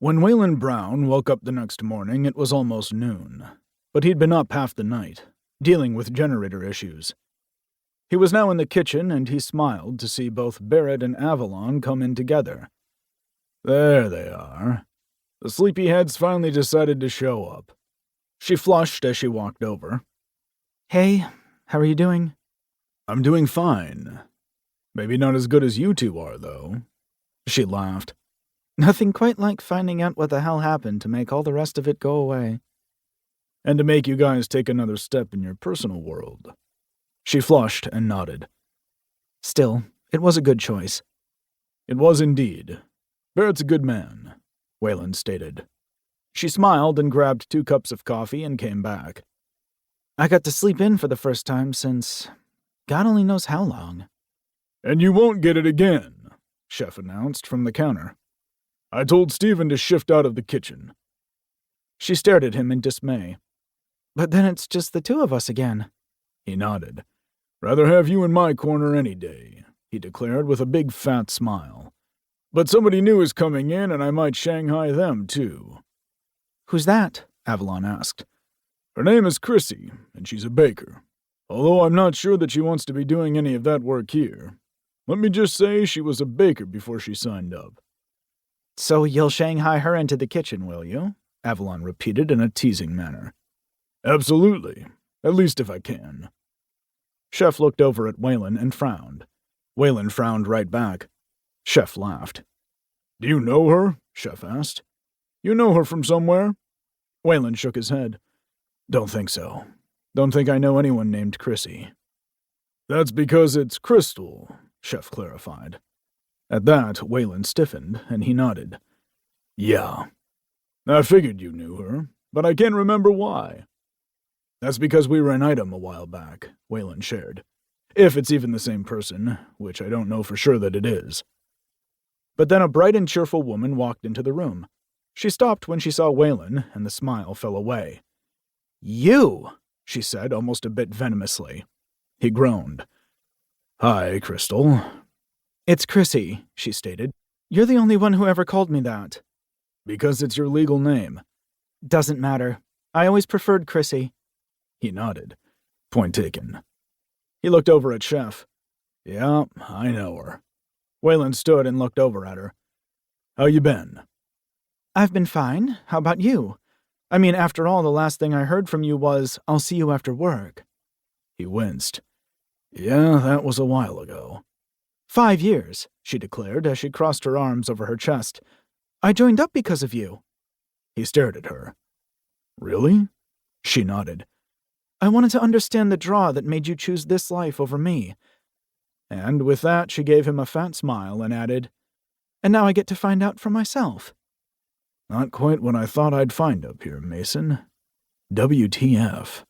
When Whalen Brown woke up the next morning, it was almost noon, but he'd been up half the night, dealing with generator issues. He was now in the kitchen, and he smiled to see both Barrett and Avalon come in together. There they are. The sleepyheads finally decided to show up. She flushed as she walked over. Hey, how are you doing? I'm doing fine. Maybe not as good as you two are, though. She laughed. Nothing quite like finding out what the hell happened to make all the rest of it go away. And to make you guys take another step in your personal world. She flushed and nodded. Still, it was a good choice. It was indeed. Barrett's a good man, Whalen stated. She smiled and grabbed 2 cups of coffee and came back. I got to sleep in for the first time since God only knows how long. And you won't get it again, Chef announced from the counter. I told Stephen to shift out of the kitchen. She stared at him in dismay. But then it's just the 2 of us again. He nodded. Rather have you in my corner any day, he declared with a big fat smile. But somebody new is coming in, and I might Shanghai them, too. Who's that? Avalon asked. Her name is Chrissy, and she's a baker. Although I'm not sure that she wants to be doing any of that work here. Let me just say she was a baker before she signed up. So you'll Shanghai her into the kitchen, will you? Avalon repeated in a teasing manner. Absolutely. At least if I can. Chef looked over at Whalen and frowned. Whalen frowned right back. Chef laughed. Do you know her? Chef asked. You know her from somewhere? Whalen shook his head. Don't think so. Don't think I know anyone named Chrissy. That's because it's Crystal, Chef clarified. At that, Whalen stiffened, and he nodded. Yeah. I figured you knew her, but I can't remember why. That's because we were an item a while back, Whalen shared. If it's even the same person, which I don't know for sure that it is. But then a bright and cheerful woman walked into the room. She stopped when she saw Whalen, and the smile fell away. You, she said, almost a bit venomously. He groaned. Hi, Crystal. It's Chrissy, she stated. You're the only one who ever called me that. Because it's your legal name. Doesn't matter. I always preferred Chrissy. He nodded. Point taken. He looked over at Chef. Yeah, I know her. Whalen stood and looked over at her. How you been? I've been fine. How about you? I mean, after all, the last thing I heard from you was, I'll see you after work. He winced. Yeah, that was a while ago. 5 years, she declared as she crossed her arms over her chest. I joined up because of you. He stared at her. Really? She nodded. I wanted to understand the draw that made you choose this life over me. And with that, she gave him a fat smile and added, And now I get to find out for myself. Not quite what I thought I'd find up here, Mason. WTF.